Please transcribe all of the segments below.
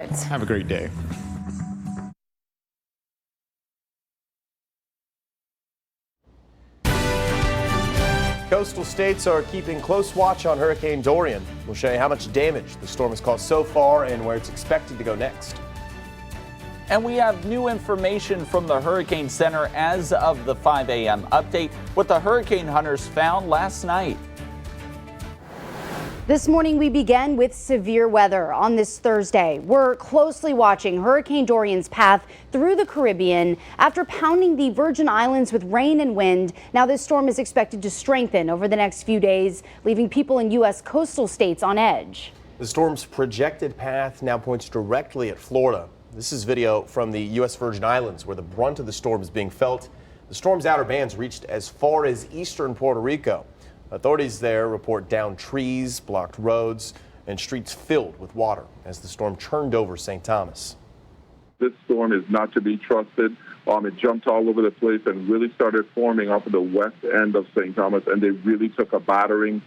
Have a great day. Coastal states are keeping close watch on Hurricane Dorian. We'll show you how much damage the storm has caused so far and where it's expected to go next. And we have new information from the Hurricane Center as of the 5 a.m. update, what the hurricane hunters found last night. This morning we began with severe weather on this Thursday. We're closely watching Hurricane Dorian's path through the Caribbean after pounding the Virgin Islands with rain and wind. Now this storm is expected to strengthen over the next few days, leaving people in U.S. coastal states on edge. The storm's projected path now points directly at Florida. This is video from the U.S. Virgin Islands where the brunt of the storm is being felt. The storm's outer bands reached as far as eastern Puerto Rico. Authorities there report downed trees, blocked roads, and streets filled with water as the storm churned over St. Thomas. This storm is not to be trusted. It jumped all over the place and really started forming off of the west end of St. Thomas, and they really took a battering.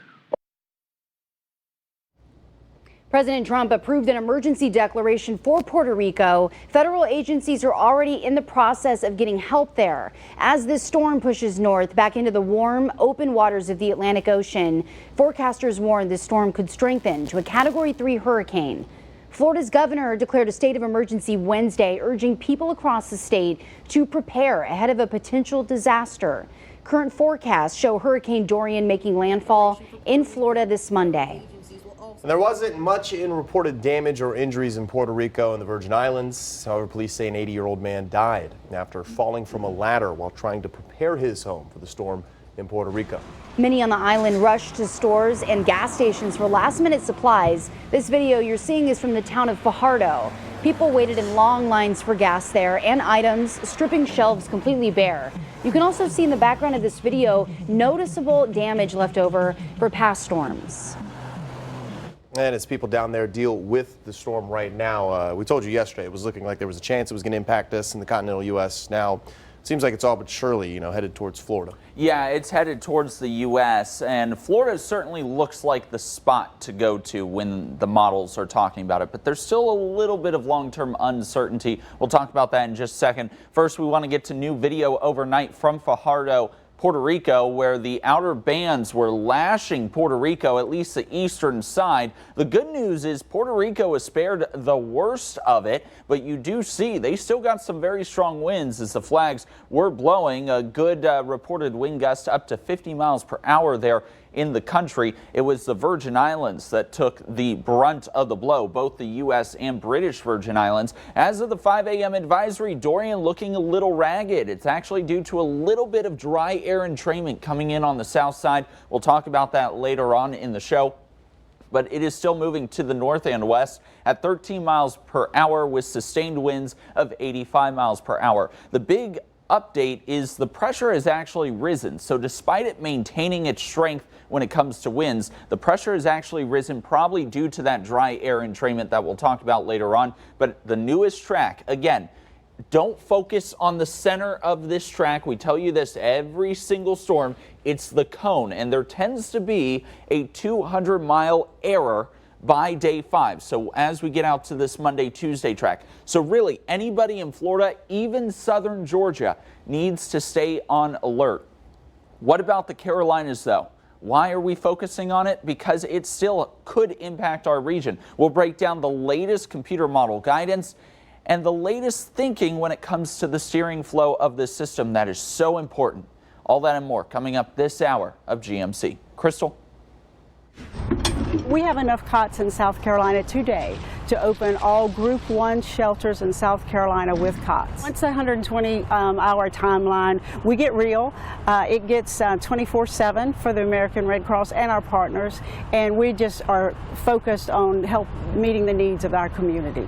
President Trump approved an emergency declaration for Puerto Rico. Federal agencies are already in the process of getting help there as this storm pushes north back into the warm, open waters of the Atlantic Ocean. Forecasters warn this storm could strengthen to a Category 3 hurricane. Florida's governor declared a state of emergency Wednesday, urging people across the state to prepare ahead of a potential disaster. Current forecasts show Hurricane Dorian making landfall in Florida this Monday. And there wasn't much in reported damage or injuries in Puerto Rico and the Virgin Islands. However, police say an 80-year-old man died after falling from a ladder while trying to prepare his home for the storm in Puerto Rico. Many on the island rushed to stores and gas stations for last-minute supplies. This video you're seeing is from the town of Fajardo. People waited in long lines for gas there and items, stripping shelves completely bare. You can also see in the background of this video noticeable damage left over for past storms. And as people down there deal with the storm right now, we told you yesterday it was looking like there was a chance it was going to impact us in the continental U.S. Now it seems like it's all but surely, headed towards Florida. Yeah, it's headed towards the U.S. and Florida certainly looks like the spot to go to when the models are talking about it. But there's still a little bit of long-term uncertainty. We'll talk about that in just a second. First, we want to get to new video overnight from Fajardo, Puerto Rico, where the outer bands were lashing Puerto Rico, at least the eastern side. The good news is Puerto Rico was spared the worst of it, but you do see they still got some very strong winds as the flags were blowing. A good reported wind gust up to 50 miles per hour there in the country. It was the Virgin Islands that took the brunt of the blow, both the U.S. and British Virgin Islands. As of the 5 a.m. advisory, Dorian looking a little ragged. It's actually due to a little bit of dry air entrainment coming in on the south side. We'll talk about that later on in the show. But it is still moving to the north and west at 13 miles per hour with sustained winds of 85 miles per hour. The big update is the pressure has actually risen. So despite it maintaining its strength when it comes to winds, the pressure has actually risen, probably due to that dry air entrainment that we'll talk about later on. But the newest track, again, don't focus on the center of this track. We tell you this every single storm. It's the cone, and there tends to be a 200-mile error by day 5. So as we get out to this Monday, Tuesday track. So really anybody in Florida, even southern Georgia, needs to stay on alert. What about the Carolinas though? Why are we focusing on it? Because it still could impact our region. We'll break down the latest computer model guidance and the latest thinking when it comes to the steering flow of this system that is so important. All that and more coming up this hour of GMC. Crystal? We have enough cots in South Carolina today to open all Group 1 shelters in South Carolina with cots. Once the 120-hour timeline, we get real. It gets 24/7 for the American Red Cross and our partners, and we just are focused on meeting the needs of our community.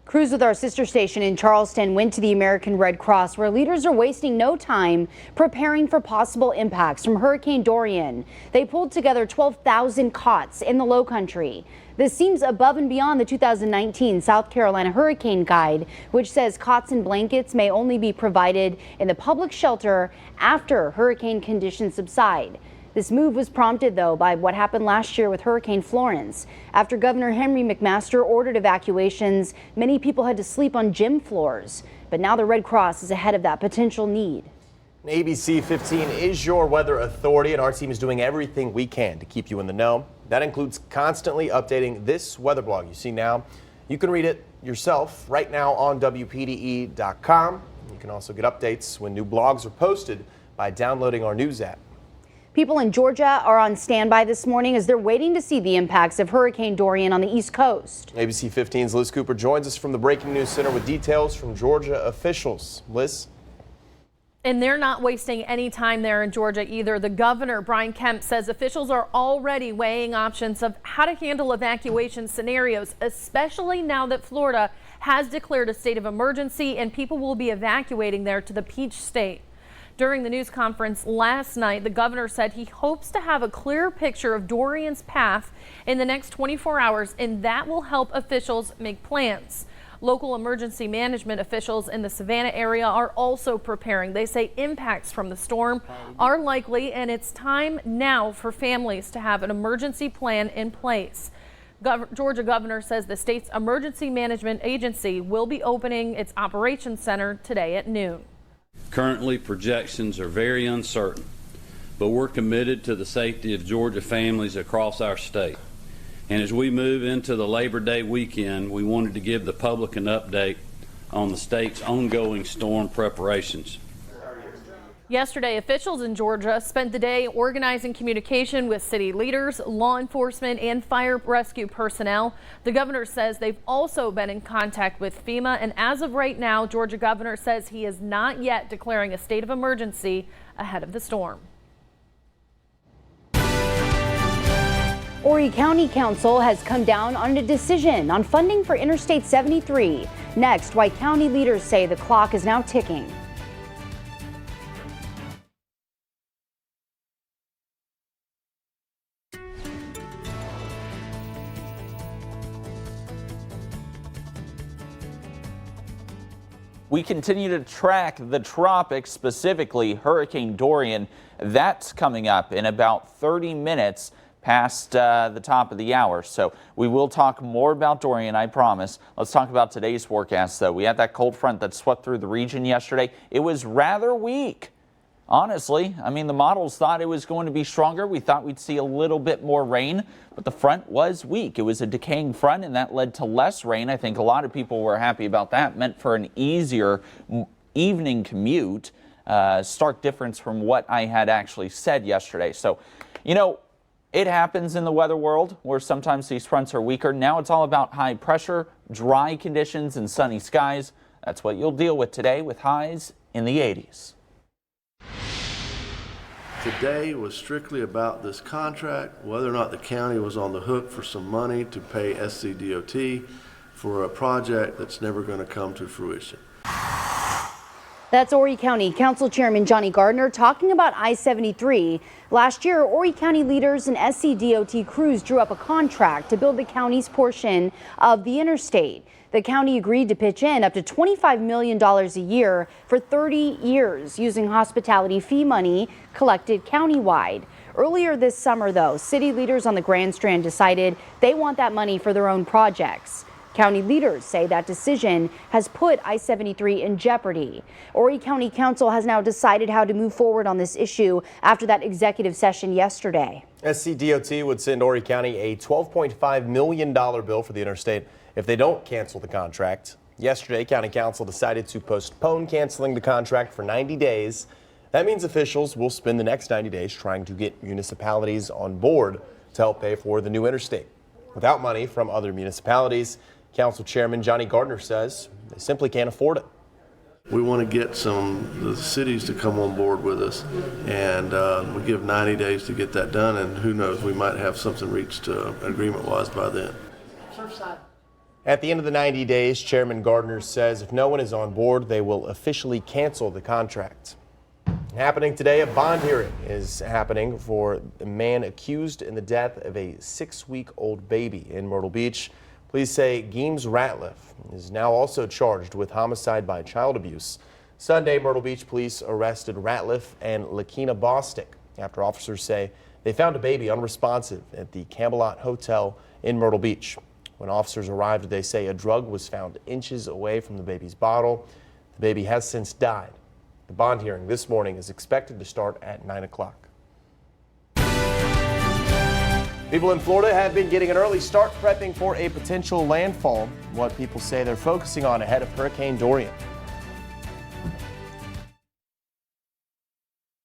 Crews with our sister station in Charleston went to the American Red Cross, where leaders are wasting no time preparing for possible impacts from Hurricane Dorian. They pulled together 12,000 cots in the Lowcountry. This seems above and beyond the 2019 South Carolina Hurricane Guide, which says cots and blankets may only be provided in the public shelter after hurricane conditions subside. This move was prompted, though, by what happened last year with Hurricane Florence. After Governor Henry McMaster ordered evacuations, many people had to sleep on gym floors. But now the Red Cross is ahead of that potential need. ABC 15 is your weather authority, and our team is doing everything we can to keep you in the know. That includes constantly updating this weather blog you see now. You can read it yourself right now on WPDE.com. You can also get updates when new blogs are posted by downloading our news app. People in Georgia are on standby this morning as they're waiting to see the impacts of Hurricane Dorian on the East Coast. ABC 15's Liz Cooper joins us from the Breaking News Center with details from Georgia officials. Liz? And they're not wasting any time there in Georgia either. The governor, Brian Kemp, says officials are already weighing options of how to handle evacuation scenarios, especially now that Florida has declared a state of emergency and people will be evacuating there to the Peach State. During the news conference last night, the governor said he hopes to have a clear picture of Dorian's path in the next 24 hours, and that will help officials make plans. Local emergency management officials in the Savannah area are also preparing. They say impacts from the storm are likely, and it's time now for families to have an emergency plan in place. Georgia governor says the state's emergency management agency will be opening its operations center today at noon. Currently, projections are very uncertain, but we're committed to the safety of Georgia families across our state. And as we move into the Labor Day weekend, we wanted to give the public an update on the state's ongoing storm preparations. Yesterday, officials in Georgia spent the day organizing communication with city leaders, law enforcement, and fire rescue personnel. The governor says they've also been in contact with FEMA, and as of right now, Georgia governor says he is not yet declaring a state of emergency ahead of the storm. Horry County Council has come down on a decision on funding for Interstate 73. Next, why county leaders say the clock is now ticking. We continue to track the tropics, specifically Hurricane Dorian. That's coming up in about 30 minutes past the top of the hour. So we will talk more about Dorian, I promise. Let's talk about today's forecast, though. We had that cold front that swept through the region yesterday. It was rather weak. Honestly, I mean, the models thought it was going to be stronger. We thought we'd see a little bit more rain, but the front was weak. It was a decaying front, and that led to less rain. I think a lot of people were happy about that. Meant for an easier evening commute. Stark difference from what I had actually said yesterday. So, you know, it happens in the weather world where sometimes these fronts are weaker. Now it's all about high pressure, dry conditions, and sunny skies. That's what you'll deal with today with highs in the 80s. Today was strictly about this contract, whether or not the county was on the hook for some money to pay SCDOT for a project that's never going to come to fruition. That's Horry County Council Chairman Johnny Gardner talking about I-73. Last year, Horry County leaders and SCDOT crews drew up a contract to build the county's portion of the interstate. The county agreed to pitch in up to $25 million a year for 30 years using hospitality fee money collected countywide. Earlier this summer, though, city leaders on the Grand Strand decided they want that money for their own projects. County leaders say that decision has put I-73 in jeopardy. Horry County Council has now decided how to move forward on this issue after that executive session yesterday. SCDOT would send Horry County a $12.5 million bill for the interstate if they don't cancel the contract. Yesterday, County Council decided to postpone canceling the contract for 90 days. That means officials will spend the next 90 days trying to get municipalities on board to help pay for the new interstate. Without money from other municipalities, Council Chairman Johnny Gardner says they simply can't afford it. We want to get the cities to come on board with us, and we give 90 days to get that done, and who knows, we might have something reached agreement-wise by then. At the end of the 90 days, Chairman Gardner says if no one is on board, they will officially cancel the contract. Happening today, a bond hearing is happening for the man accused in the death of a 6-week-old baby in Myrtle Beach. Police say Gmc Ratliff is now also charged with homicide by child abuse. Sunday, Myrtle Beach police arrested Ratliff and Lakina Bostic. after officers say they found a baby unresponsive at the Camelot Hotel in Myrtle Beach. When officers arrived, they say a drug was found inches away from the baby's bottle. The baby has since died. The bond hearing this morning is expected to start at 9 o'clock. People in Florida have been getting an early start prepping for a potential landfall. What people say they're focusing on ahead of Hurricane Dorian.